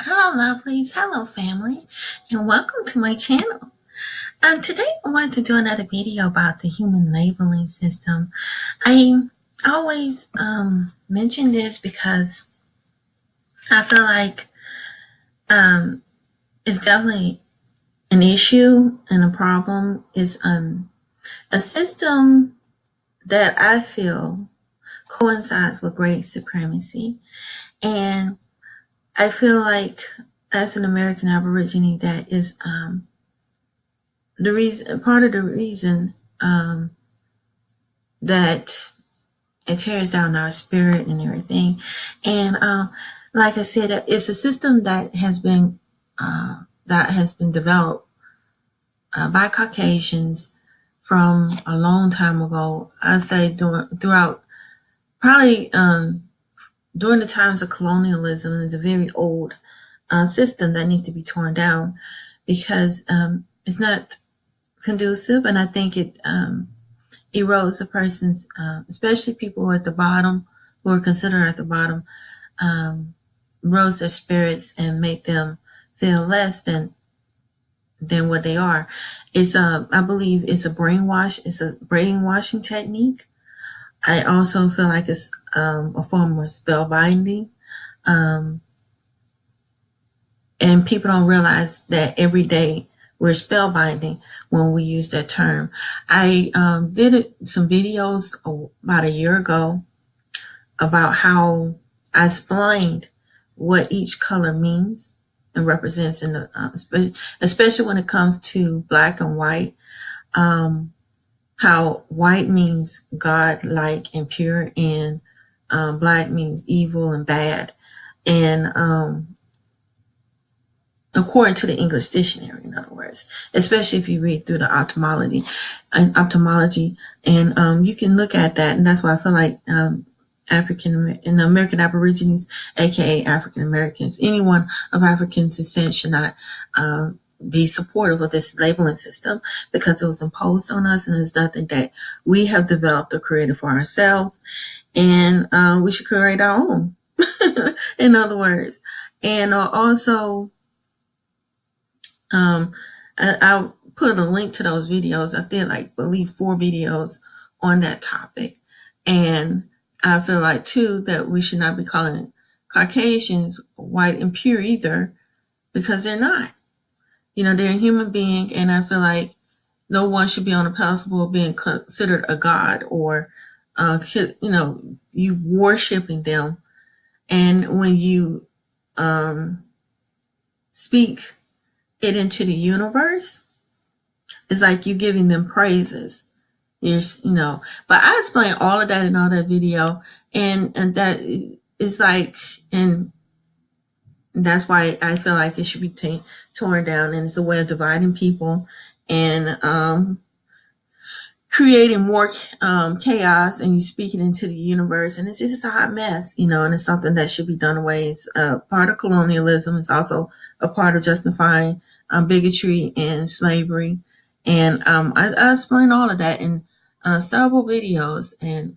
Hello, lovelies. Hello, family, and welcome to my channel. Today, I want to do another video about the human labeling system. I always mention this because I feel like it's definitely an issue and a problem. Is a system that I feel coincides with great supremacy, and I feel like as an American Aborigine, that is the reason, part of the reason that it tears down our spirit and everything. And like I said, it's a system that has been developed by Caucasians from a long time ago. I say throughout probably during the times of colonialism. It's a very old system that needs to be torn down because it's not conducive, and I think it erodes a person's, especially people at the bottom who are considered at the bottom, erodes their spirits and make them feel less than what they are. It's I believe it's a brainwashing technique. I also feel like it's a form of spell binding. And people don't realize that every day we're spellbinding when we use that term. I did some videos about a year ago about how I explained what each color means and represents in the, especially when it comes to black and white. How white means God-like and pure, and black means evil and bad. And according to the English dictionary, in other words, especially if you read through the ophthalmology, and you can look at that, and that's why I feel like American Aborigines, aka African Americans, anyone of African descent should not be supportive of this labeling system because it was imposed on us, and it's nothing that we have developed or created for ourselves, and we should create our own. In other words, and also. I'll put a link to those videos. I did believe 4 videos on that topic. And I feel like too that we should not be calling Caucasians white and pure either, because they're not. They're a human being, and I feel like no one should be on a pedestal of being considered a god or you worshiping them. And when you speak it into the universe, it's like you giving them praises. But I explain all of that in all that video, and that is like, and that's why I feel like it should be torn down, and it's a way of dividing people and creating more chaos, and you speak it into the universe, and it's just a hot mess, and it's something that should be done away. It's part of colonialism. It's also a part of justifying bigotry and slavery. And I explain all of that in several videos, and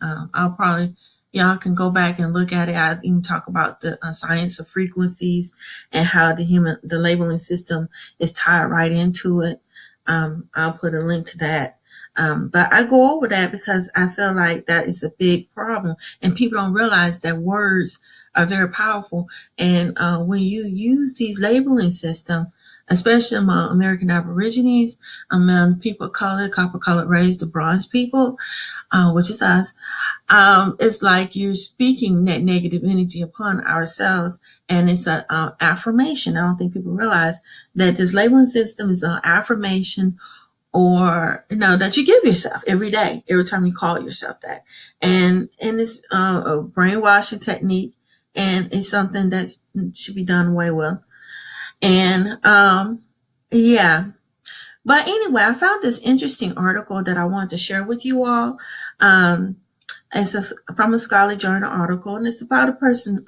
y'all can go back and look at it. I even talk about the science of frequencies and how the labeling system is tied right into it. I'll put a link to that. But I go over that because I feel like that is a big problem, and people don't realize that words are very powerful. And when you use these labeling systems, especially among American Aborigines, among people of color, copper-colored race, the bronze people, which is us, it's like you're speaking that negative energy upon ourselves, and it's an affirmation. I don't think people realize that this labeling system is an affirmation, or that you give yourself every day, every time you call yourself that, and it's a brainwashing technique, and it's something that should be done away with. And yeah, but anyway, I found this interesting article that I wanted to share with you all. It's from a scholarly journal article, and it's about a person.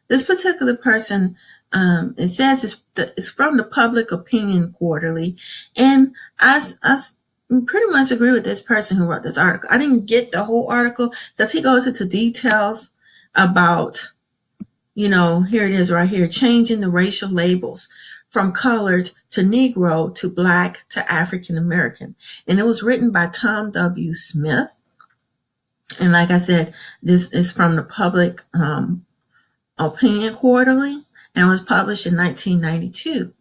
This particular person, it says it's from the Public Opinion Quarterly, and I pretty much agree with this person who wrote this article. I didn't get the whole article because he goes into details about here it is right here, changing the racial labels from colored to Negro to Black to African American. And it was written by Tom W. Smith. And like I said, this is from the Public Opinion Quarterly and was published in 1992.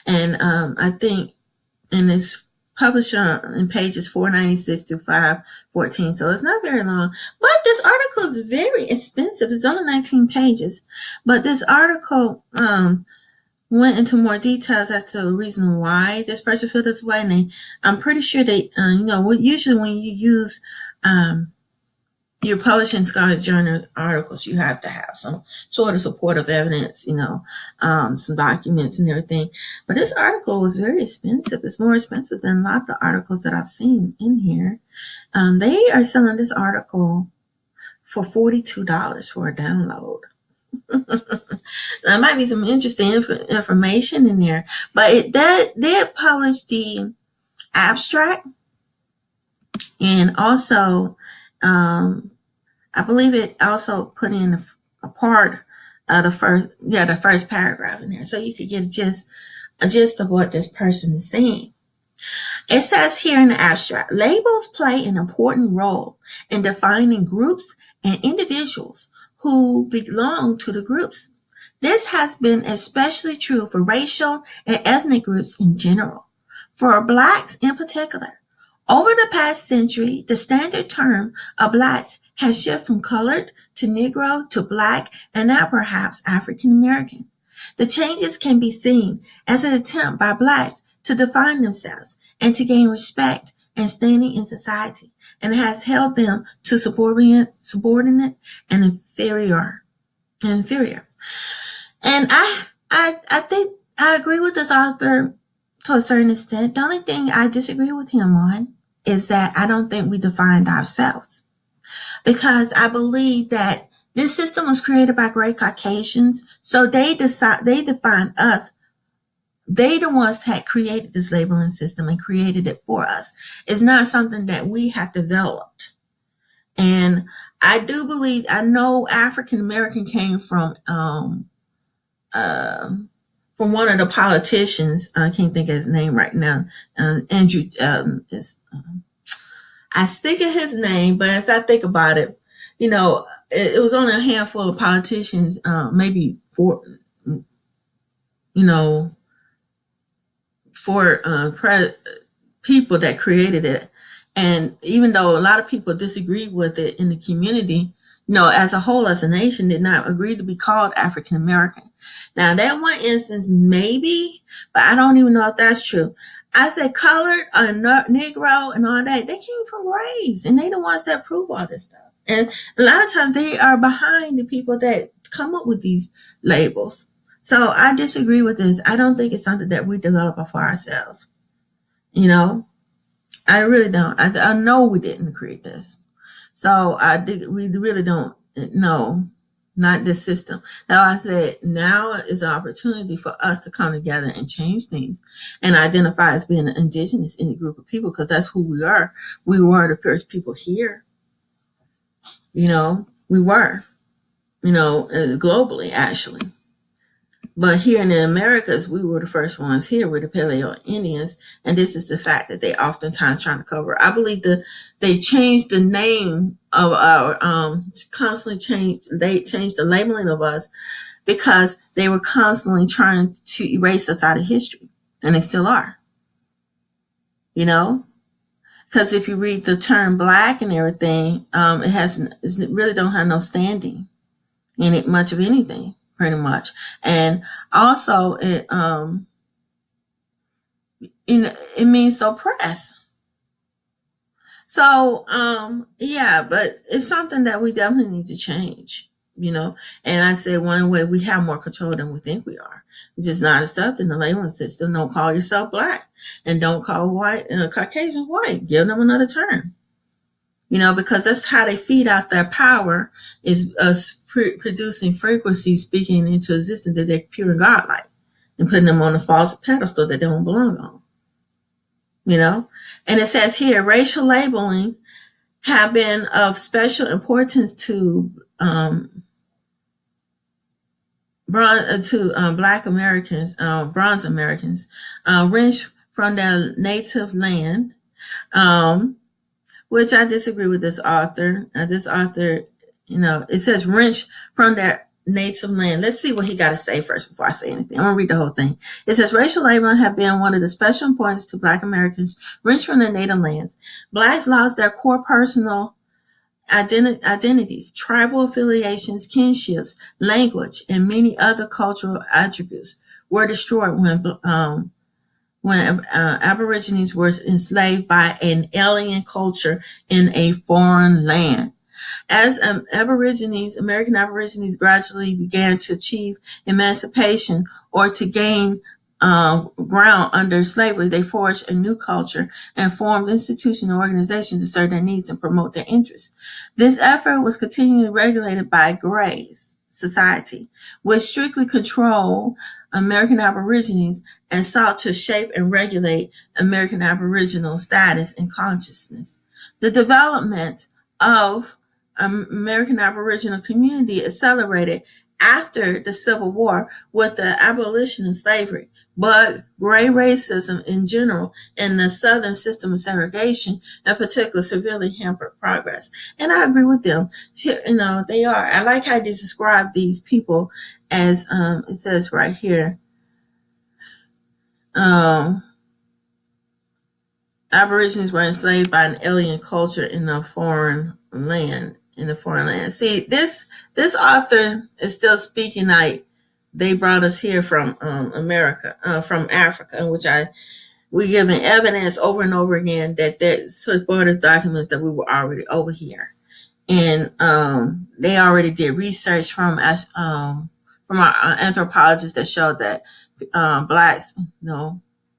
And I think, and it's published in pages 496 through 514, so it's not very long. But this article is very expensive. It's only 19 pages. But this article went into more details as to the reason why this person feels this way. And I'm pretty sure they, usually when you use you're publishing scholarly journal articles, you have to have some sort of supportive evidence, some documents and everything. But this article was very expensive. It's more expensive than a lot of the articles that I've seen in here. They are selling this article for $42 for a download. There might be some interesting information in there, but it did publish the abstract, and also I believe it also put in a part of the first paragraph in there, so you could get a gist of what this person is saying. It says here in the abstract, labels play an important role in defining groups and individuals who belong to the groups. This has been especially true for racial and ethnic groups in general. For Blacks in particular, over the past century, the standard term of Blacks has shifted from colored to Negro to Black and now perhaps African American. The changes can be seen as an attempt by Blacks to define themselves and to gain respect and standing in society, and has held them to subordinate and inferior. And I think I agree with this author to a certain extent. The only thing I disagree with him on is that I don't think we defined ourselves, because I believe that this system was created by great Caucasians, so they define us. They the ones that created this labeling system and created it for us. It's not something that we have developed. And I do believe, I know African American came from one of the politicians. I can't think of his name right now. Andrew I think of his name, but as I think about it, it was only a handful of politicians, maybe four, people that created it. And even though a lot of people disagreed with it in the community, as a whole, as a nation, did not agree to be called African American. Now, that one instance, maybe, but I don't even know if that's true. I said colored, Negro, and all that, they came from race, and they the ones that prove all this stuff. And a lot of times they are behind the people that come up with these labels. So I disagree with this. I don't think it's something that we develop for ourselves. I really don't. I know we didn't create this. So we really don't know, not this system. Now I said, now is an opportunity for us to come together and change things and identify as being an indigenous in a group of people, because that's who we are. We were the first people here. We were, globally, actually. But here in the Americas, we were the first ones here. We're the Paleo-Indians, and this is the fact that they oftentimes trying to cover. I believe they changed the name of our They changed the labeling of us because they were constantly trying to erase us out of history, and they still are. Because if you read the term Black and everything, it really don't have no standing in it, much of anything. Pretty much. And also it means to oppress. So but it's something that we definitely need to change, and I'd say one way we have more control than we think we are. Just not accepting the labeling system. Don't call yourself Black, and don't call white Caucasian white. Give them another term. Because that's how they feed out their power, is us producing frequencies speaking into existence that they're pure and godlike, and putting them on a false pedestal that they don't belong on. And it says here, racial labeling have been of special importance to Black Americans, Bronze Americans, wrenched from their native land, um, which I disagree with this author. It says wrench from their native land. Let's see what he got to say first before I say anything. I'm going to read the whole thing. It says racial labeling have been one of the special importance to Black Americans wrenched from their native lands. Blacks lost their core personal identities, tribal affiliations, kinships, language, and many other cultural attributes were destroyed when Aborigines were enslaved by an alien culture in a foreign land. As American Aborigines gradually began to achieve emancipation or to gain ground under slavery, they forged a new culture and formed institutions and organizations to serve their needs and promote their interests. This effort was continually regulated by Gray's society, which strictly controlled American Aborigines and sought to shape and regulate American Aboriginal status and consciousness. The development of American Aboriginal community accelerated after the Civil War with the abolition of slavery, but gray racism in general and the Southern system of segregation in particular severely hampered progress. And I agree with them. They are. I like how they describe these people as it says right here. Aborigines were enslaved by an alien culture in a foreign land. See, this author is still speaking like they brought us here from America, from Africa, in which we given evidence over and over again that there's supportive documents that we were already over here, and they already did research from our anthropologists that showed that blacks,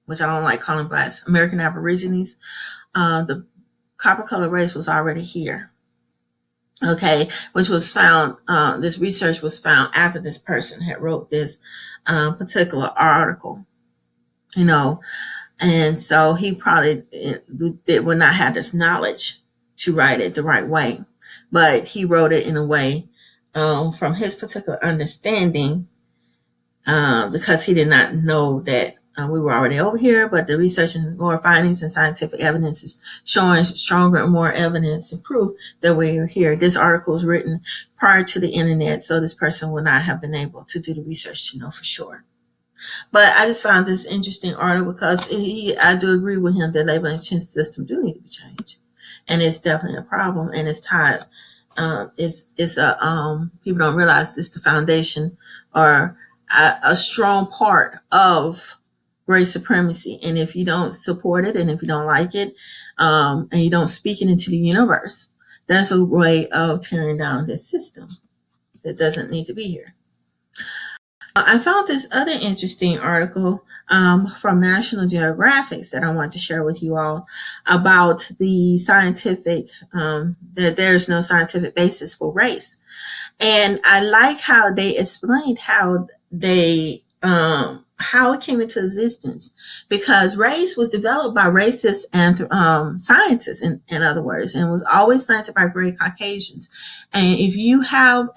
which I don't like calling blacks, American Aborigines, the copper colored race was already here. Okay, which was found, this research was found after this person had wrote this particular article, and so he probably would not have this knowledge to write it the right way, but he wrote it in a way from his particular understanding, because he did not know that we were already over here, but the research and more findings and scientific evidence is showing stronger and more evidence and proof that we're here. This article was written prior to the internet, so this person would not have been able to do the research to know for sure. But I just found this interesting article because I do agree with him that labeling system do need to be changed, and it's definitely a problem, and it's tied. People don't realize it's the foundation or a strong part of race supremacy. And if you don't support it, and if you don't like it, and you don't speak it into the universe, that's a way of tearing down this system that doesn't need to be here. I found this other interesting article from National Geographic that I want to share with you all about the scientific, that there's no scientific basis for race. And I like how they explained how it came into existence, because race was developed by racist and scientists, in other words, and was always slanted by gray Caucasians. And if you have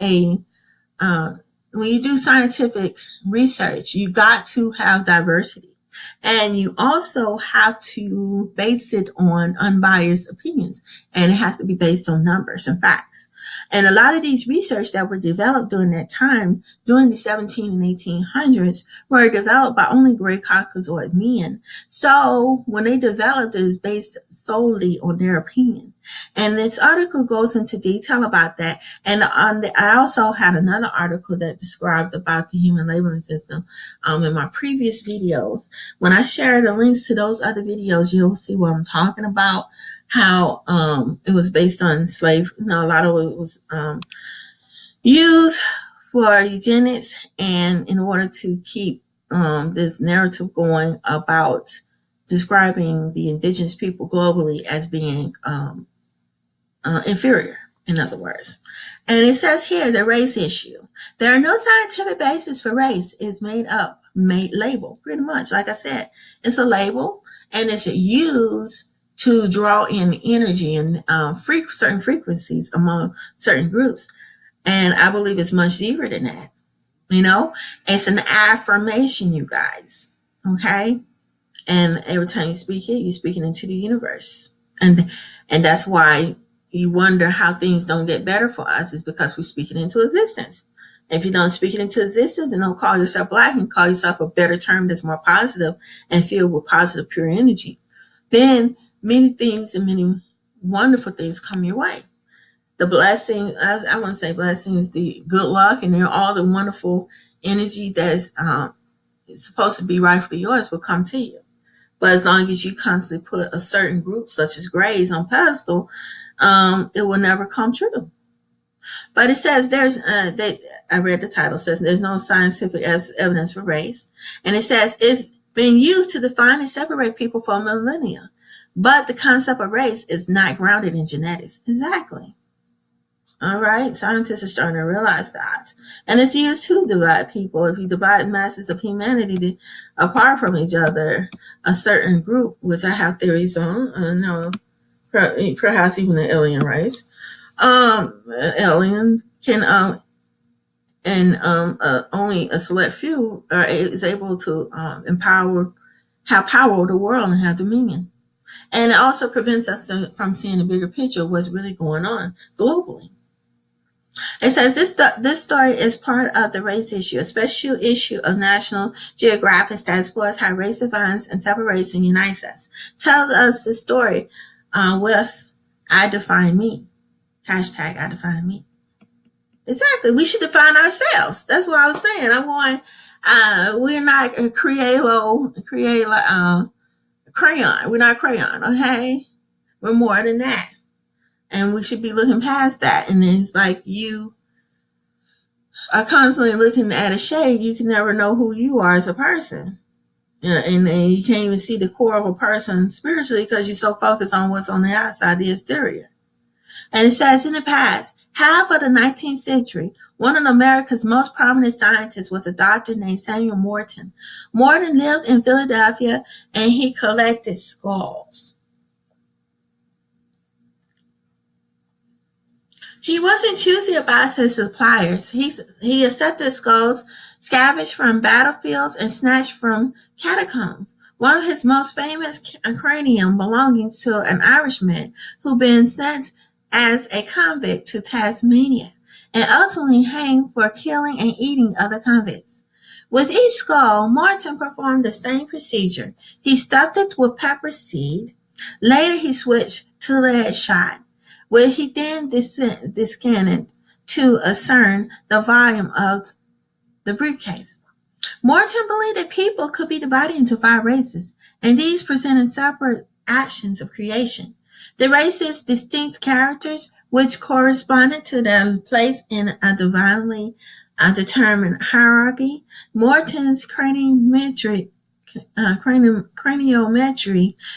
when you do scientific research, you got to have diversity, and you also have to base it on unbiased opinions, and it has to be based on numbers and facts. And a lot of these research that were developed during that time, during the 17 and 1800s, were developed by only gray Caucasoid men. So when they developed it, it's based solely on their opinion. And this article goes into detail about that. And I also had another article that described about the human labeling system in my previous videos. When I share the links to those other videos, you'll see what I'm talking about. How it was based on a lot of it was used for eugenics, and in order to keep this narrative going about describing the indigenous people globally as being inferior, in other words. And it says here, the race issue. There are no scientific basis for race. It's made label, pretty much. Like I said, it's a label, and it's used to draw in energy and certain frequencies among certain groups. And I believe it's much deeper than that. You know, it's an affirmation, you guys. Okay. And every time you speak it, you're speaking into the universe. And that's why you wonder how things don't get better for us, is because we speak it into existence. If you don't speak it into existence and don't call yourself black and call yourself a better term that's more positive and filled with positive, pure energy, then many things and many wonderful things come your way. The blessing, I want to say blessings, the good luck, and then all the wonderful energy that's supposed to be rightfully yours will come to you. But as long as you constantly put a certain group, such as Grays, on pedestal, it will never come true. But it says I read the title, says there's no scientific evidence for race. And it says it's been used to define and separate people for millennia. But the concept of race is not grounded in genetics. Exactly. All right. Scientists are starting to realize that. And it's used to divide people. If you divide masses of humanity apart from each other, a certain group, which I have theories on, no, perhaps even the alien race, alien can, and only a select few is able to have power over the world and have dominion. And it also prevents us from seeing the bigger picture of what's really going on globally. It says this story is part of the race issue, a special issue of National Geographic that explores how race defines and separates and unites us. Tell us the story with I define me. Hashtag I define me. Exactly. We should define ourselves. That's what I was saying. I'm going, we're not a crayon. We're not crayon, okay? We're more than that. And we should be looking past that. And it's like you are constantly looking at a shade. You can never know who you are as a person. Yeah, and you can't even see the core of a person spiritually because you're so focused on what's on the outside, the exterior. And it says in the past, half of the 19th century, one of America's most prominent scientists was a doctor named Samuel Morton. Morton lived in Philadelphia and he collected skulls. He wasn't choosy about his suppliers. He accepted skulls scavenged from battlefields and snatched from catacombs. One of his most famous cranium belonging to an Irishman who'd been sent as a convict to Tasmania and ultimately hanged for killing and eating other convicts. With each skull, Martin performed the same procedure. He stuffed it with pepper seed. Later, he switched to lead shot, where he then descended to ascertain the volume of the briefcase. Morton believed that people could be divided into 5 races, and these presented separate actions of creation. The races' distinct characters, which corresponded to their place in a divinely determined hierarchy. Morton's craniometry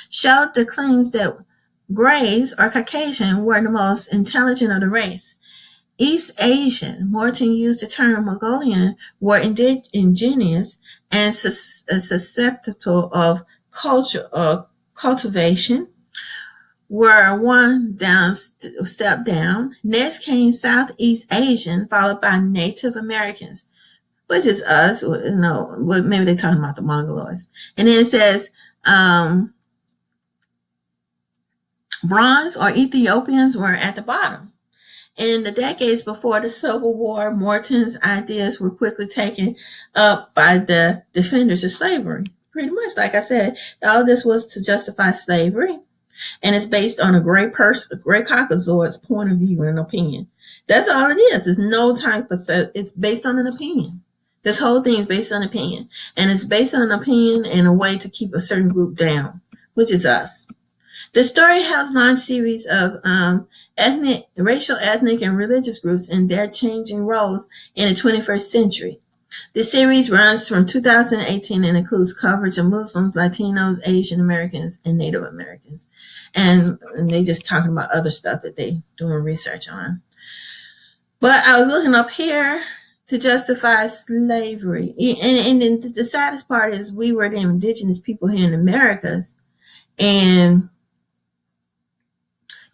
showed the claims that Greys or Caucasian were the most intelligent of the race. East Asian, Morton used the term Mongolian, were indigenous and susceptible of cultivation, were one step down. Next came Southeast Asian, followed by Native Americans, which is us. No, maybe they're talking about the Mongoloids. And then it says Bronze or Ethiopians were at the bottom. In the decades before the Civil War, Morton's ideas were quickly taken up by the defenders of slavery. Pretty much, like I said, all this was to justify slavery, and it's based on a gray caucasoid's point of view and an opinion. That's all it is. It's no type of, it's based on an opinion. This whole thing is based on opinion, and it's based on an opinion and a way to keep a certain group down, which is us. The story has 9 series of racial, ethnic, and religious groups and their changing roles in the 21st century. The series runs from 2018 and includes coverage of Muslims, Latinos, Asian Americans, and Native Americans. And they just talking about other stuff that they doing research on. But I was looking up here to justify slavery. And the saddest part is we were the indigenous people here in the Americas. And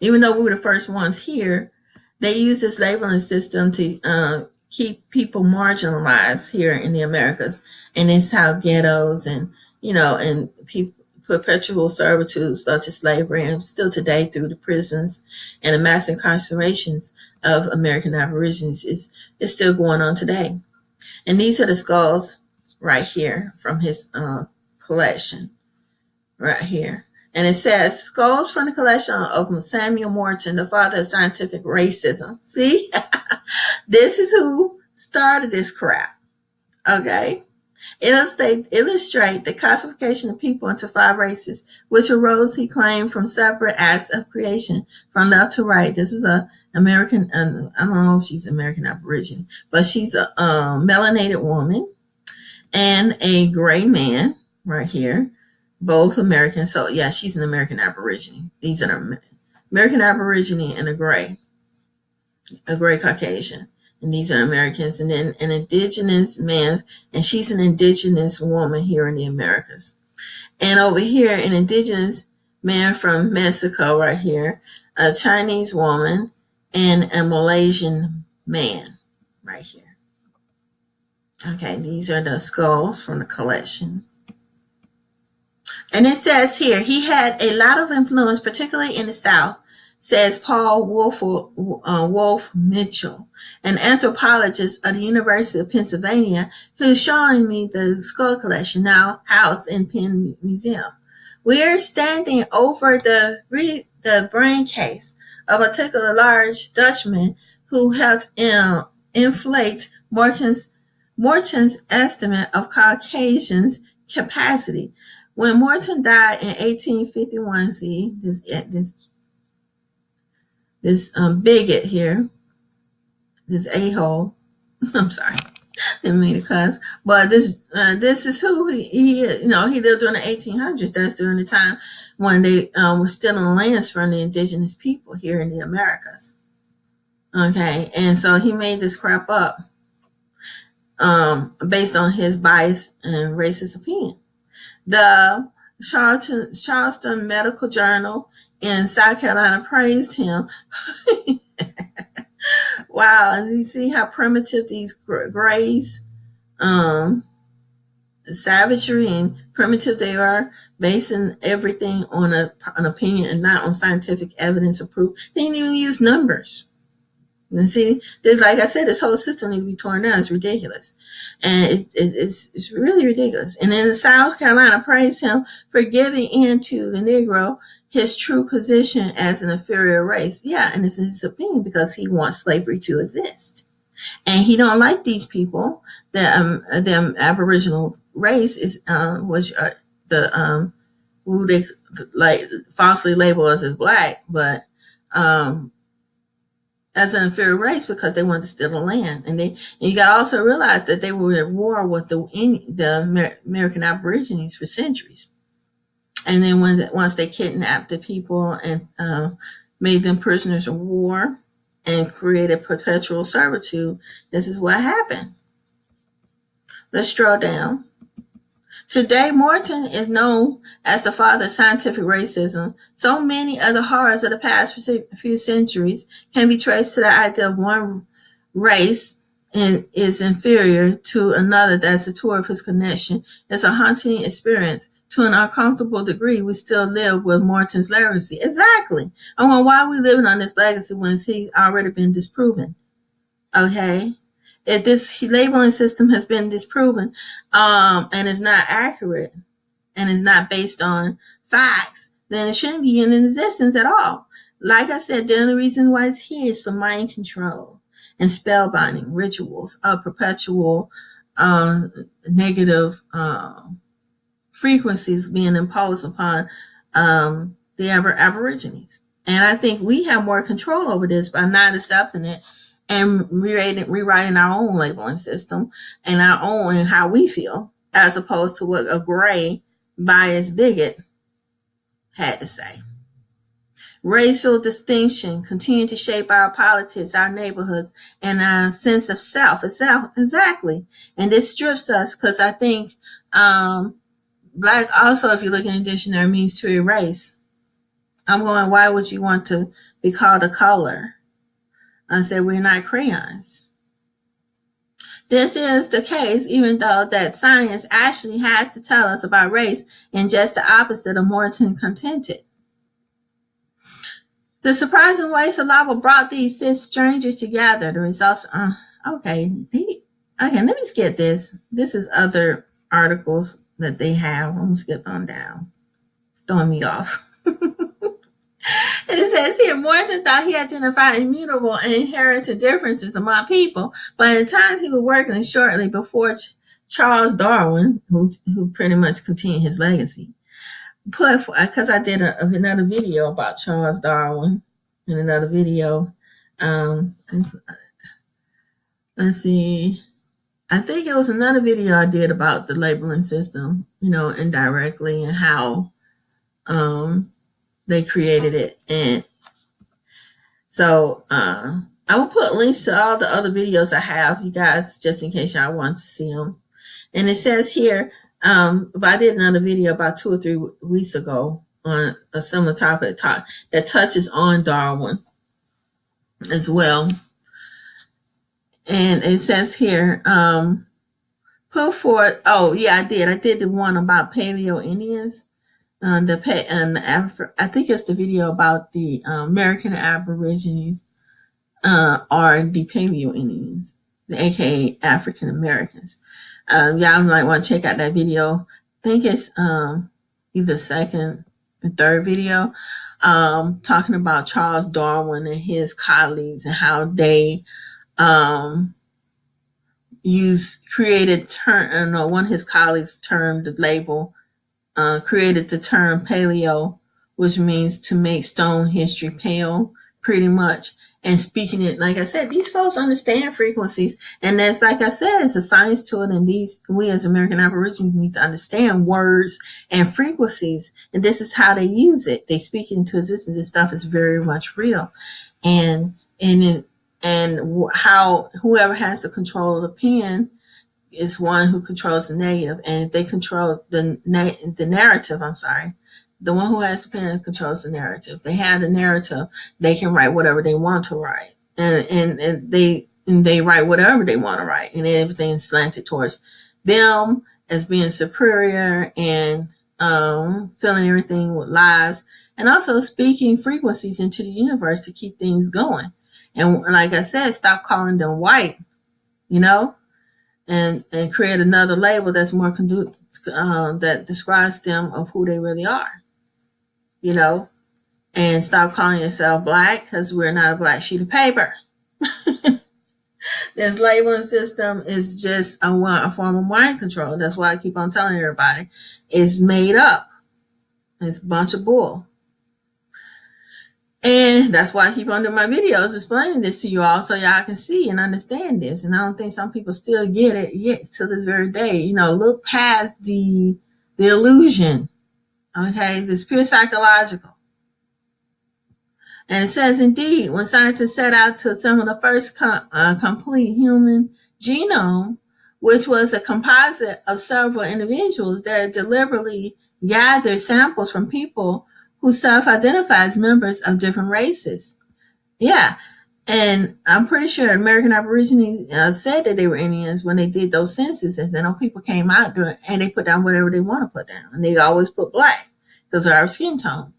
even though we were the first ones here, they used this labeling system to keep people marginalized here in the Americas, and it's how ghettos and and people perpetual servitude such as slavery and still today through the prisons and the mass incarcerations of American Aborigines is still going on today. And these are the skulls right here from his collection right here. And it says, skulls from the collection of Samuel Morton, the father of scientific racism. See? This is who started this crap. Okay? Illustrate the classification of people into 5 races, which arose, he claimed, from separate acts of creation from left to right. This is a American, I don't know if she's American Aborigine, but she's a melanated woman and a gray man right here, both American. So yeah, she's an American Aborigine. These are American Aborigine and a gray Caucasian. And these are Americans. And then an indigenous man, and she's an indigenous woman here in the Americas. And over here, an indigenous man from Mexico right here, a Chinese woman, and a Malaysian man right here. Okay, these are the skulls from the collection. And it says here, he had a lot of influence, particularly in the South, says Paul Wolf Mitchell, an anthropologist at the University of Pennsylvania, who's showing me the skull collection now housed in Penn Museum. We are standing over the brain case of a particular large Dutchman who helped inflate Morton's estimate of Caucasians' capacity. When Morton died in 1851, see this bigot here, this a-hole. I'm sorry, didn't mean to cuss, but this is who he he lived during the 1800s. That's during the time when they were stealing lands from the indigenous people here in the Americas. Okay, and so he made this crap up based on his bias and racist opinion. The Charleston Medical Journal in South Carolina praised him. Wow, and you see how primitive these grays, savagery and primitive they are, basing everything on an opinion and not on scientific evidence or proof. They didn't even use numbers. You see, like I said, this whole system needs to be torn down. It's ridiculous. And it's really ridiculous. And then South Carolina praised him for giving in to the Negro his true position as an inferior race. Yeah, and it's his opinion because he wants slavery to exist. And he don't like these people. The Aboriginal race is which are the who they like falsely label us as black, but as an inferior race because they wanted to steal the land. And you got to also realize that they were at war with the American Aborigines for centuries. And then once they kidnapped the people and made them prisoners of war and created perpetual servitude, this is what happened. Let's draw down. Today, Morton is known as the father of scientific racism. So many of the horrors of the past few centuries can be traced to the idea of one race is inferior to another. That's a tour of his connection. It's a haunting experience. To an uncomfortable degree, we still live with Morton's legacy. Exactly. I mean, why are we living on this legacy when he's already been disproven? Okay. If this labeling system has been disproven and is not accurate and is not based on facts, then it shouldn't be in existence at all. Like I said, the only reason why it's here is for mind control and spellbinding rituals of perpetual negative frequencies being imposed upon the Aborigines. And I think we have more control over this by not accepting it and rewriting our own labeling system and our own and how we feel, as opposed to what a gray biased bigot had to say. Racial distinction continue to shape our politics, our neighborhoods, and our sense of self. Exactly. And this strips us because I think black also, if you look in the dictionary, means to erase. I'm going, why would you want to be called a color? I said, we're not crayons. This is the case, even though that science actually had to tell us about race and just the opposite of Morton contended. The surprising way Salava brought these six strangers together. The results okay. Let me skip this. This is other articles that they have. I'm gonna skip on down. It's throwing me off. And it says here, Morton thought he identified immutable and inherited differences among people, but at times he was working shortly before Charles Darwin, who pretty much continued his legacy. Because I did another video about Charles Darwin in another video. Let's see. I think it was another video I did about the labeling system, indirectly, and how they created it. And so I will put links to all the other videos I have, you guys, just in case y'all want to see them. And it says here, but I did another video about 2 or 3 weeks ago on a similar topic that touches on Darwin as well. And it says here, put forth, I did the one about Paleo-Indians. I think it's the video about the American Aborigines or the Paleo-Indians, aka African Americans. Y'all might want to check out that video. I think it's either second or third video, talking about Charles Darwin and his colleagues and how they one of his colleagues termed the label, created the term paleo, which means to make stone history pale, pretty much. And speaking it, like I said, these folks understand frequencies, and that's, like I said, it's a science to it. And we as American Aborigines need to understand words and frequencies, and this is how they use it. They speak into existence. This stuff is very much real, and how whoever has the control of the pen is one who controls the negative, and if they control the narrative, the one who has the pen controls the narrative. They have the narrative, they can write whatever they want to write, and they write whatever they want to write, and everything is slanted towards them as being superior and filling everything with lives, and also speaking frequencies into the universe to keep things going. And like I said, stop calling them white, and create another label that's more that describes them of who they really are, and stop calling yourself black, because we're not a black sheet of paper. This labeling system is just a form of mind control. That's why I keep on telling everybody it's made up. It's a bunch of bull. And that's why I keep on doing my videos explaining this to you all, so y'all can see and understand this. And I don't think some people still get it yet to this very day. Look past the illusion. Okay, this pure psychological. And it says, indeed, when scientists set out to assemble the first complete human genome, which was a composite of several individuals that deliberately gathered samples from people who self-identify as members of different races. Yeah, and I'm pretty sure American Aborigines said that they were Indians when they did those censuses, and then people came out and they put down whatever they want to put down, and they always put black because of our skin tone.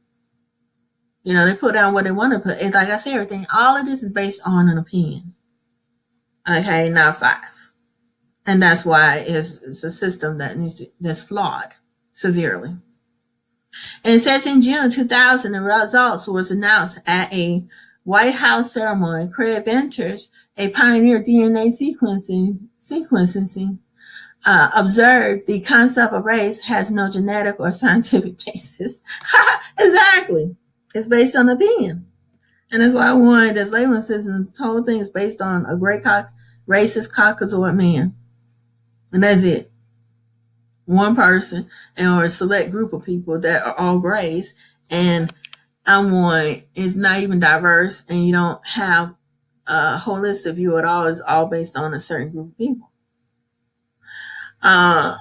They put down what they want to put. And like I said, everything, all of this is based on an opinion. Okay, not facts. And that's why it's a system that's flawed severely. And it says in June 2000, the results was announced at a White House ceremony. Craig Venters, a pioneer DNA sequencing, observed the concept of race has no genetic or scientific basis. Exactly. It's based on opinion. And that's why I wanted this labeling system. This whole thing is based on a great racist Caucasoid man. And that's it. One person or a select group of people that are all grays, and it's not even diverse, and you don't have a holistic view at all. It's all based on a certain group of people. And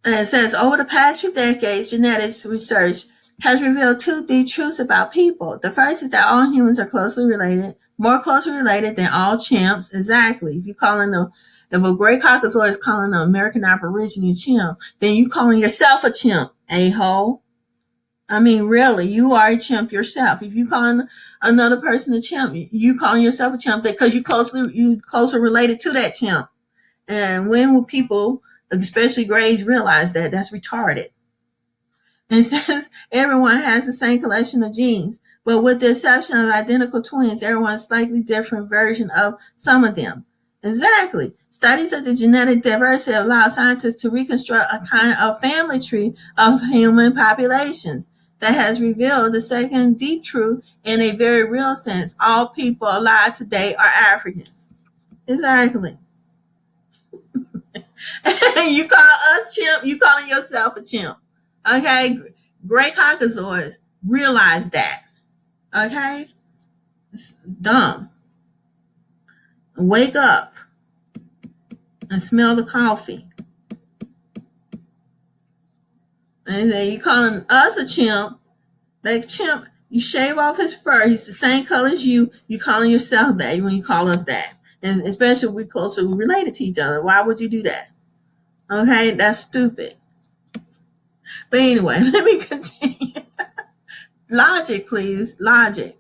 it says, over the past few decades, genetics research has revealed 2 deep truths about people. The first is that all humans are closely related, more closely related than all chimps. Exactly. If you're calling If a gray Caucasoid is calling an American Aborigine a chimp, then you calling yourself a chimp, a-hole. I mean, really, you are a chimp yourself. If you calling another person a chimp, you calling yourself a chimp because you closer related to that chimp. And when will people, especially grays, realize that that's retarded? And it says everyone has the same collection of genes, but with the exception of identical twins, everyone's slightly different version of some of them. Exactly. Studies of the genetic diversity allow scientists to reconstruct a kind of family tree of human populations that has revealed the second deep truth in a very real sense. All people alive today are Africans. Exactly. You call us chimp, you calling yourself a chimp. Okay? Gray Caucasoids realize that. Okay? It's dumb. Wake up and smell the coffee. And say you calling us a chimp, like chimp, you shave off his fur, he's the same color as you, you calling yourself that when you call us that. And especially if we're closely related to each other. Why would you do that? Okay, that's stupid. But anyway, let me continue. Logic, please. Logic.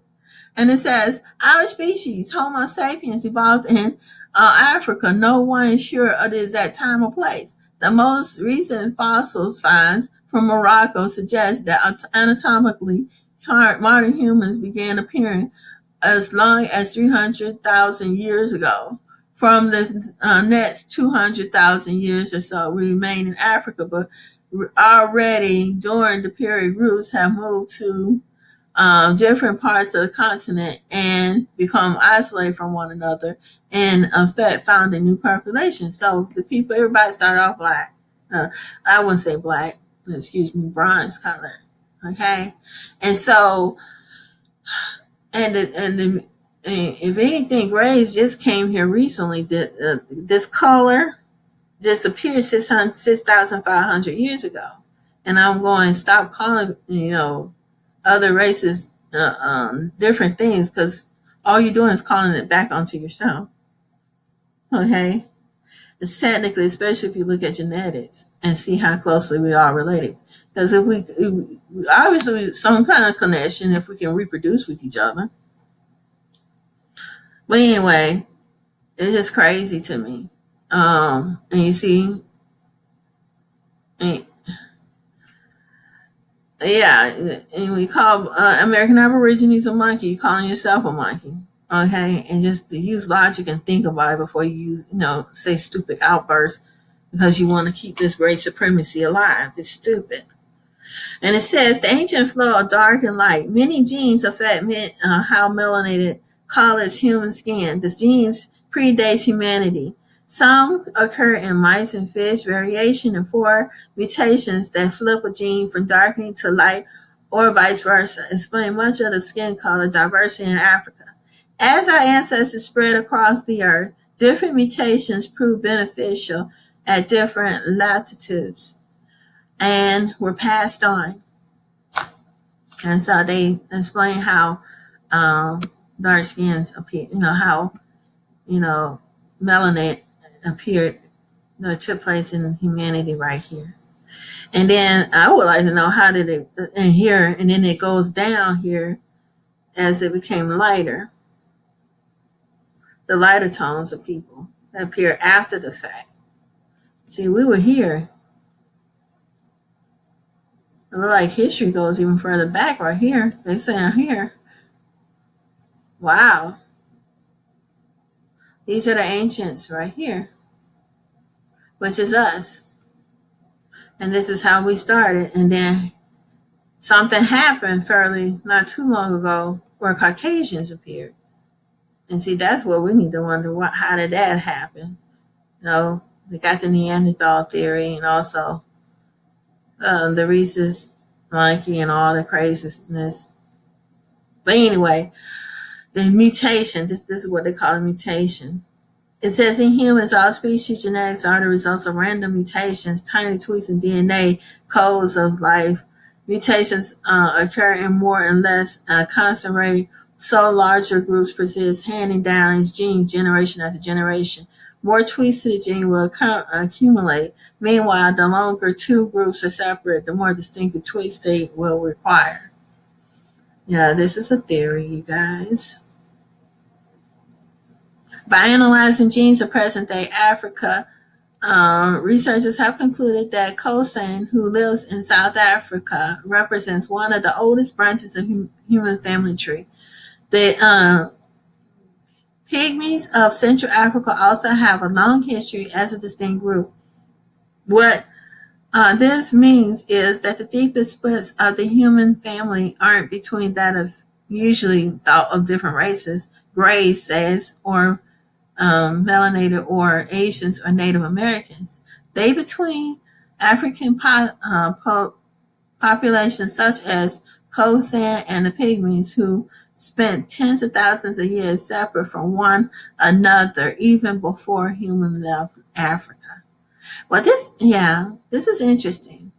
And it says, our species, Homo sapiens, evolved in Africa. No one is sure of the exact time or place. The most recent fossils finds from Morocco suggest that anatomically modern humans began appearing as long as 300,000 years ago. From the next 200,000 years or so, we remain in Africa, but already during the period, groups have moved to different parts of the continent and become isolated from one another and affect founding new populations. So the people, everybody started off black. I wouldn't say black, excuse me, bronze color. Okay, and so and if anything, grays just came here recently. This color just appeared 6,500 years ago, and I'm going to stop calling other races different things because all you're doing is calling it back onto yourself. Okay, it's technically, especially if you look at genetics and see how closely we are related. Because if we obviously some kind of connection if we can reproduce with each other. But anyway, it's just crazy to me. And you see, and, yeah, and we call American Aborigines a monkey. You're calling yourself a monkey, okay? And just to use logic and think about it before you say stupid outbursts because you want to keep this great supremacy alive. It's stupid. And it says the ancient flow of dark and light. Many genes affect how melanated colors human skin. The genes predates humanity. Some occur in mice and fish. Variation in 4 mutations that flip a gene from darkening to light or vice versa explain much of the skin color diversity in Africa. As our ancestors spread across the earth, different mutations proved beneficial at different latitudes and were passed on. And so they explain how dark skins appear, how, melanin appeared, took place in humanity right here. And then I would like to know how did it, in here, and then it goes down here as it became lighter. The lighter tones of people that appear after the fact. See, we were here. It looks like history goes even further back right here. They say here. Wow. These are the ancients right here, which is us. And this is how we started. And then something happened fairly not too long ago where Caucasians appeared. And see, that's what we need to wonder, how did that happen? We got the Neanderthal theory and also the rhesus monkey and all the craziness. But anyway, the mutation, this is what they call a mutation. It says in humans, all species genetics are the results of random mutations, tiny tweaks in DNA codes of life. Mutations occur in more and less constant rate, so larger groups persist, handing down its genes generation after generation. more tweets to the gene will accumulate. Meanwhile, the longer two groups are separate, the more distinctive tweets they will require. Yeah, this is a theory, you guys. By analyzing genes of present-day Africa, researchers have concluded that Khoisan, who lives in South Africa, represents one of the oldest branches of human family tree. The Pygmies of Central Africa also have a long history as a distinct group. What this means is that the deepest splits of the human family aren't between that of usually thought of different races, Grays says, or melanated or Asians or Native Americans. They between African populations such as Khoisan and the Pygmies who spent tens of thousands of years separate from one another even before humans left Africa. Well, this is interesting.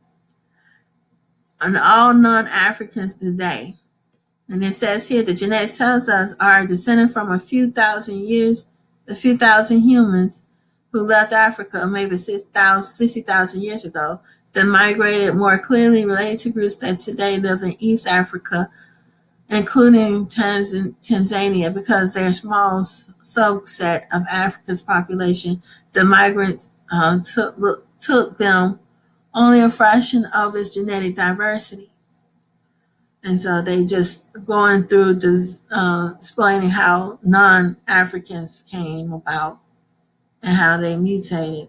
On all non-Africans today, and it says here the genetics tells us are descended from a few thousand humans who left Africa maybe 60,000 years ago that migrated more clearly related to groups that today live in East Africa, including Tanzania, because they're a small subset of Africa's population. The migrants took them only a fraction of its genetic diversity. And so they just going through this, explaining how non-Africans came about and how they mutated.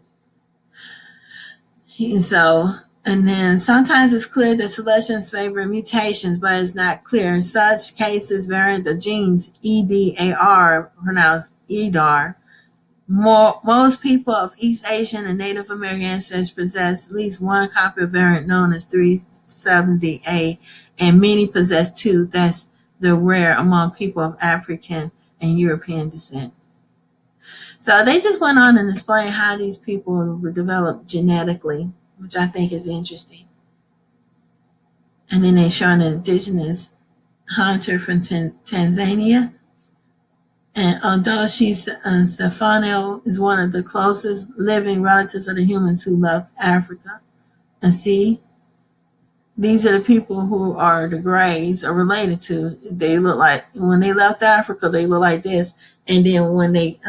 And then sometimes it's clear that selections favor mutations, but it's not clear. In such cases, variant of genes, EDAR, pronounced EDAR. Most people of East Asian and Native American ancestors possess at least one copy of variant known as 370A, and many possess two. That's the rare among people of African and European descent. So they just went on and explained how these people were developed genetically, which I think is interesting. And then they show an indigenous hunter from Tanzania. And although Stefano is one of the closest living relatives of the humans who left Africa. And see, these are the people who are the Greys are related to. They look like, when they left Africa, they look like this. And then when they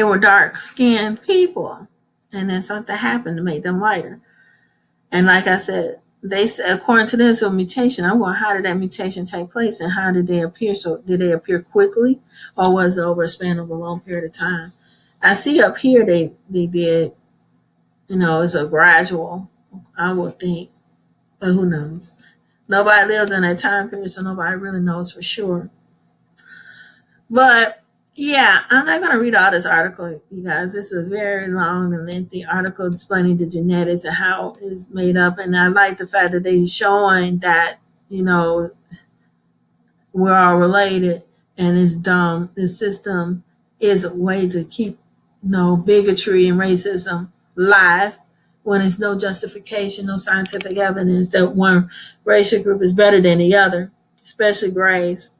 were dark-skinned people. And then something happened to make them lighter. And like I said, they said, according to them, it's a mutation. I'm going, how did that mutation take place and how did they appear? So did they appear quickly or was it over a span of a long period of time? I see up here they did, it's a gradual, I would think, but who knows? Nobody lived in that time period, so nobody really knows for sure. But yeah, I'm not going to read all this article, you guys. This is a very long and lengthy article explaining the genetics and how it's made up. And I like the fact that they're showing that, we're all related and it's dumb. This system is a way to keep, bigotry and racism live when there's no justification, no scientific evidence that one racial group is better than the other, especially Grays.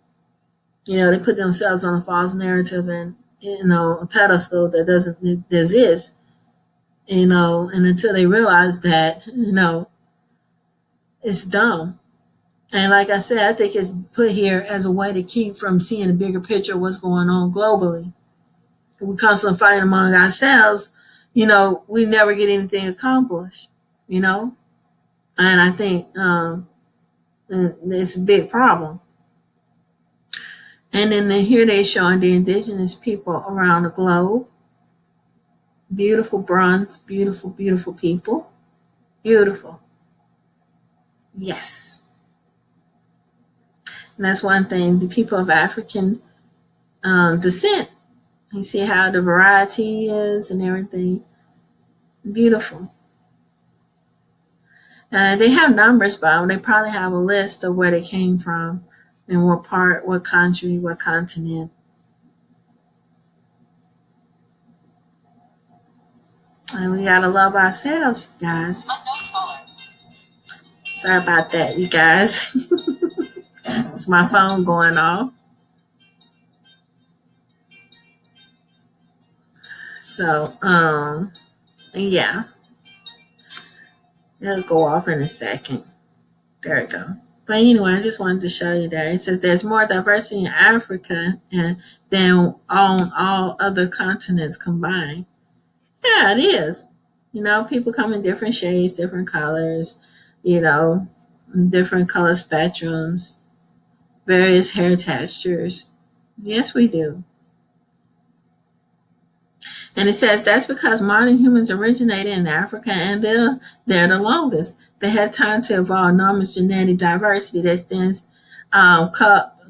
They put themselves on a false narrative and, a pedestal that doesn't exist, and until they realize that, it's dumb. And like I said, I think it's put here as a way to keep from seeing the bigger picture of what's going on globally. We constantly fight among ourselves, we never get anything accomplished, and I think it's a big problem. And then here they're showing the indigenous people around the globe. Beautiful bronze, beautiful, beautiful people. Beautiful. Yes. And that's one thing, the people of African descent. You see how the variety is and everything. Beautiful. They have numbers, but they probably have a list of where they came from and what part, what country, what continent. And we gotta love ourselves, you guys. Sorry about that, you guys. It's my phone going off. So, yeah, it'll go off in a second. There we go. But anyway, I just wanted to show you that. It says there's more diversity in Africa than on all other continents combined. Yeah, it is. People come in different shades, different colors, you know, different color spectrums, various hair textures. Yes, we do. And it says that's because modern humans originated in Africa and they're there the longest. They had time to evolve enormous genetic diversity that stands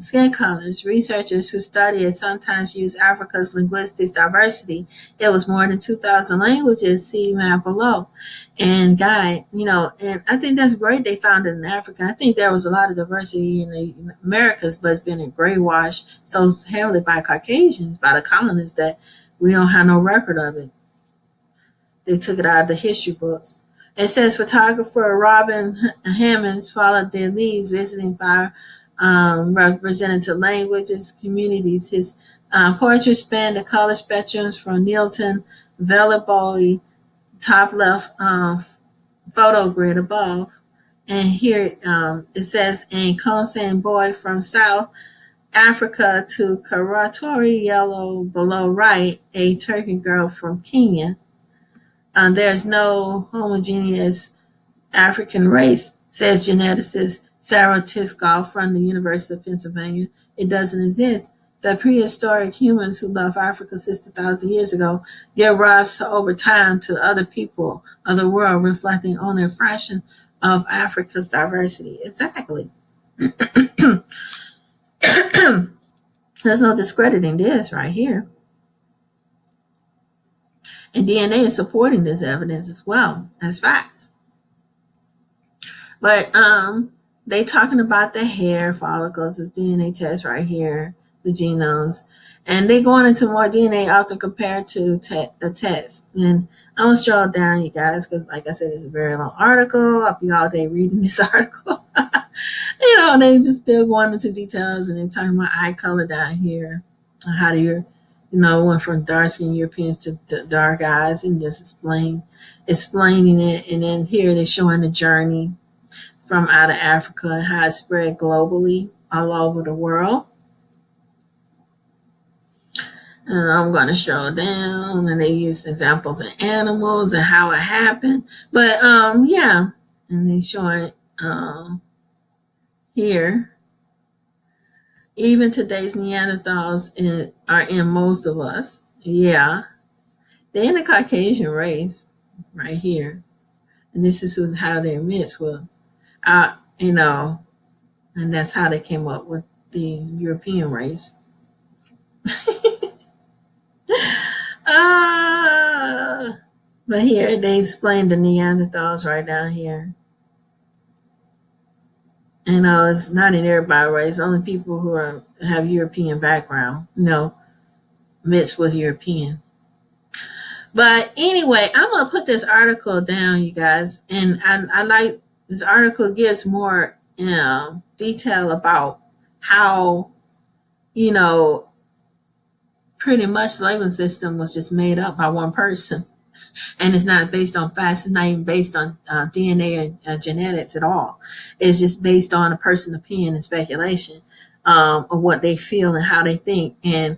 skin colors. Researchers who study it sometimes use Africa's linguistic diversity. It was more than 2,000 languages, see map below, and guide, and I think that's great they found it in Africa. I think there was a lot of diversity in the Americas, but it's been brainwashed so heavily by Caucasians, by the colonists, that we don't have no record of it. They took it out of the history books. It says photographer Robin Hammonds followed their leads, visiting five representative languages, communities. His poetry spanned the color spectrums from Neilton, Velaboli, top left photo grid above. And here it says, and Konsan boy from South Africa to Karatori yellow below right, a Turkey girl from Kenya. There's no homogeneous African race, says geneticist Sarah Tiskoff from the University of Pennsylvania. It doesn't exist. The prehistoric humans who left Africa 60,000 years ago give rise to over time to other people of the world, reflecting only a fraction of Africa's diversity. Exactly. There's no discrediting this right here. And DNA is supporting this evidence as well as facts. But they talking about the hair follicles, the DNA test right here, the genomes, and they going into more DNA often compared to the test. And I'm gonna scroll down, you guys, because like I said, it's a very long article. I'll be all day reading this article. They just still going into details, and they're talking about eye color down here. How do you, went from dark skinned Europeans to dark eyes, and just explaining it. And then here they're showing the journey from out of Africa and how it spread globally all over the world. And I'm going to show down, and they use examples of animals and how it happened. But yeah, and they showing here. Even today's Neanderthals are in most of us. Yeah, they're in the Caucasian race right here, and this is how they're mixed with, and that's how they came up with the European race. But here they explain the Neanderthals right down here. It's not in everybody's race. Only people who have European background, mixed with European. But anyway, I'm gonna put this article down, you guys, and I like this article gives more detail about how pretty much the labeling system was just made up by one person. And it's not based on facts. It's not even based on DNA or genetics at all. It's just based on a person's opinion and speculation of what they feel and how they think. And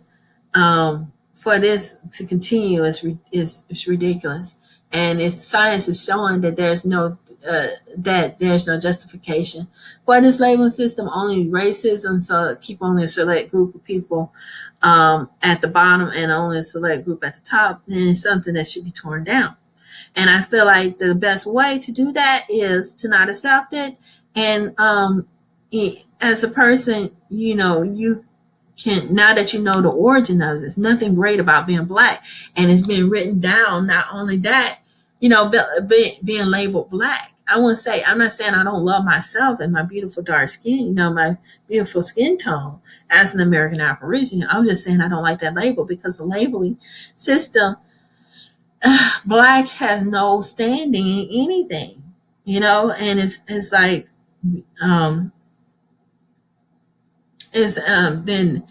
for this to continue is ridiculous. And if science is showing that there's no justification for this labeling system, only racism, so keep only a select group of people at the bottom and only a select group at the top, then it's something that should be torn down. And I feel like the best way to do that is to not accept it. And as a person, you can, now that you know the origin of it, there's nothing great about being Black. And it's been written down. Not only that, being labeled Black. I'm not saying I don't love myself and my beautiful dark skin, my beautiful skin tone as an American Aborigine. I'm just saying I don't like that label, because the labeling system, Black has no standing in anything, and it's like, it's been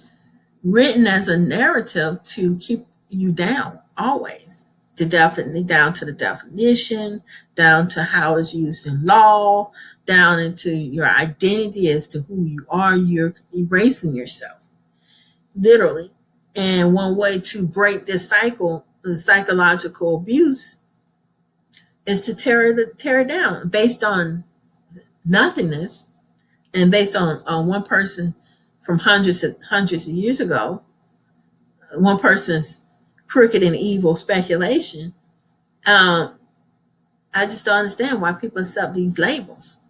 written as a narrative to keep you down always. Definitely down to the definition, down to how it's used in law, down into your identity as to who you are. You're erasing yourself, literally. And one way to break this cycle, the psychological abuse, is to tear it down based on nothingness and based on one person from hundreds of years ago, one person's crooked and evil speculation. Um, I just don't understand why people accept these labels.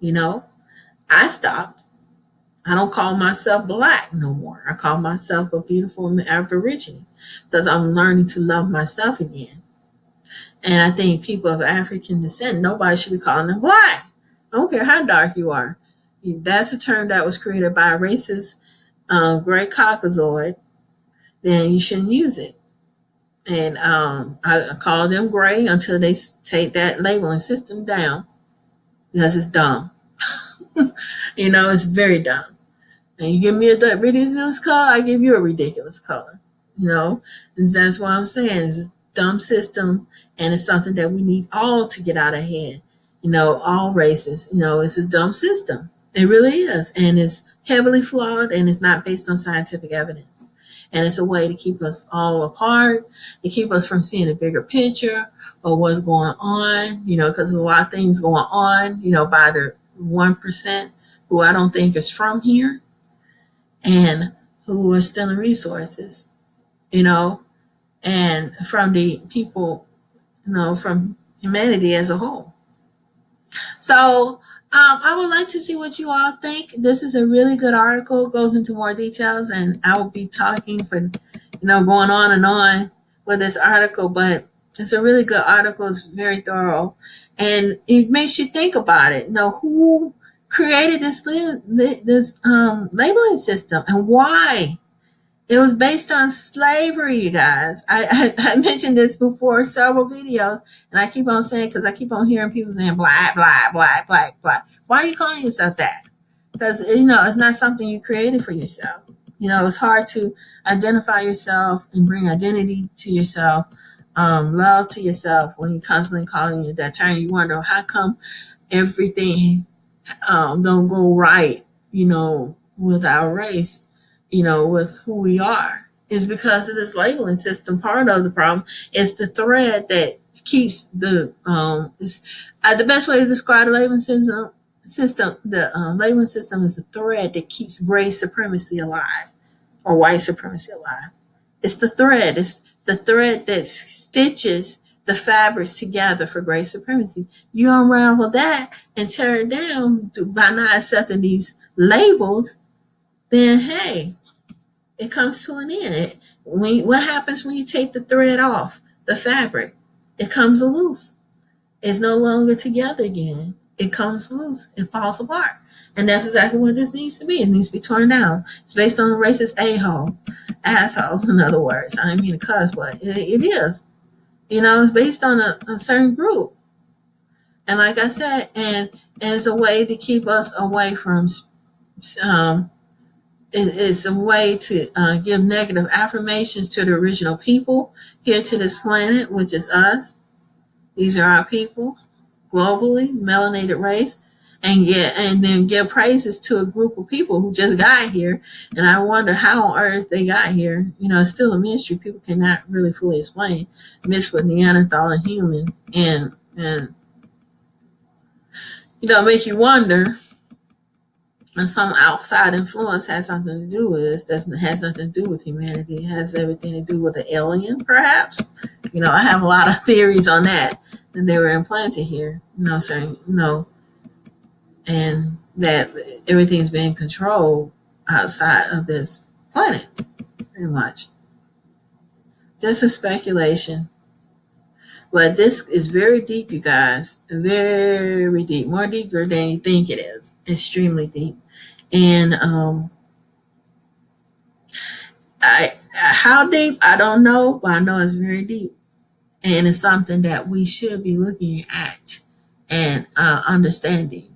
You know, I stopped. I don't call myself black no more. I call myself a beautiful Aborigine because I'm learning to love myself again. And I think people of African descent, nobody should be calling them black. I don't care how dark you are. That's a term that was created by a racist gray caucasoid. Then you shouldn't use it. And I call them gray until they take that labeling system down because it's dumb. It's very dumb. And you give me a ridiculous color, I give you a ridiculous color. And that's what I'm saying. It's a dumb system, and it's something that we need all to get out of hand. All races. It's a dumb system. It really is, and it's heavily flawed, and it's not based on scientific evidence. And it's a way to keep us all apart, to keep us from seeing a bigger picture of what's going on. Because there's a lot of things going on. By the 1% who I don't think is from here, and who are stealing resources, and from the people, from humanity as a whole. So I would like to see what you all think. This is a really good article. It goes into more details, and I will be talking for, going on and on with this article, but it's a really good article. It's very thorough, and it makes you think about it. Who created this labeling system and why? It was based on slavery, you guys. I mentioned this before several videos, and I keep on saying, because I keep on hearing people saying black, black, black, black, black. Why are you calling yourself that? Because, it's not something you created for yourself. It's hard to identify yourself and bring identity to yourself, love to yourself when you're constantly calling it that term. You wonder, how come everything don't go right, with our race, with who we are. Is because of this labeling system. Part of the problem is the thread that keeps the best way to describe the labeling system. The labeling system is a thread that keeps gray supremacy alive, or white supremacy alive. It's the thread. It's the thread that stitches the fabrics together for gray supremacy. You unravel that and tear it down by not accepting these labels, then hey, it comes to an end. What happens when you take the thread off the fabric? It comes loose. It's no longer together again. It comes loose. It falls apart. And that's exactly what this needs to be. It needs to be torn down. It's based on a racist asshole, in other words. I didn't mean to cuss, but it is. It's based on a certain group. And like I said, and it's a way to keep us away from, it's a way to give negative affirmations to the original people here to this planet, which is us. These are our people, globally, melanated race, and then give praises to a group of people who just got here. And I wonder how on earth they got here. It's still a mystery. People cannot really fully explain. Mixed with Neanderthal and human, and make you wonder. And some outside influence has something to do with this. That has nothing to do with humanity. It has everything to do with the alien, perhaps. I have a lot of theories on that they were implanted here. And that everything's being controlled outside of this planet, pretty much. Just a speculation. But this is very deep, you guys. Very deep. More deeper than you think it is. Extremely deep. And how deep, I don't know, but I know it's very deep. And it's something that we should be looking at and understanding.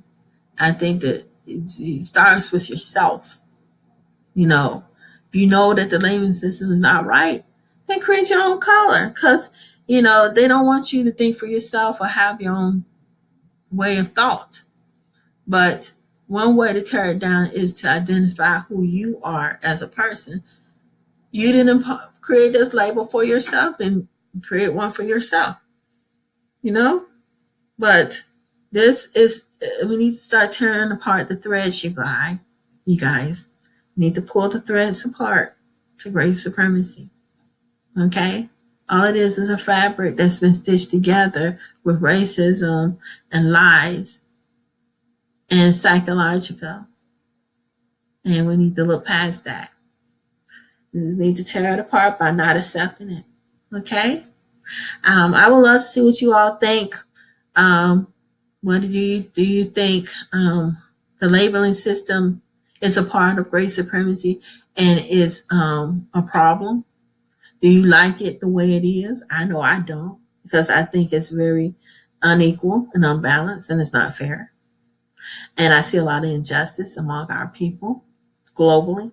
I think that it starts with yourself. If you know that the labeling system is not right, and create your own color, because they don't want you to think for yourself or have your own way of thought. But one way to tear it down is to identify who you are as a person. You didn't create this label for yourself, and create one for yourself, you know? But this is, we need to start tearing apart the threads, you guys. You guys need to pull the threads apart to great supremacy. Okay? All it is a fabric that's been stitched together with racism and lies and psychological. And we need to look past that. We need to tear it apart by not accepting it. Okay? I would love to see what you all think. What do you think the labeling system is a part of great supremacy and is a problem? Do you like it the way it is? I know I don't, because I think it's very unequal and unbalanced, and it's not fair. And I see a lot of injustice among our people globally.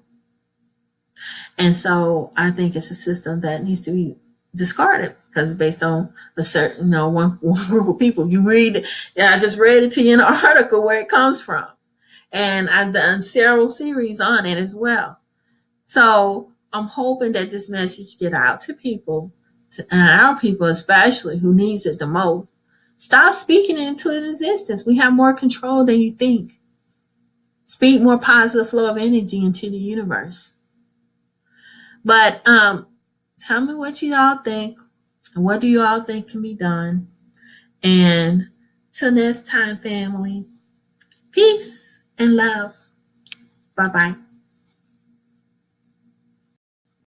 And so I think it's a system that needs to be discarded, because it's based on a certain, one group of people. You read it, I just read it to you in an article where it comes from. And I've done several series on it as well. So I'm hoping that this message get out to people, and our people especially, who needs it the most. Stop speaking it into existence. We have more control than you think. Speak more positive flow of energy into the universe. But tell me what you all think, and what do you all think can be done. And till next time, family, peace and love. Bye-bye.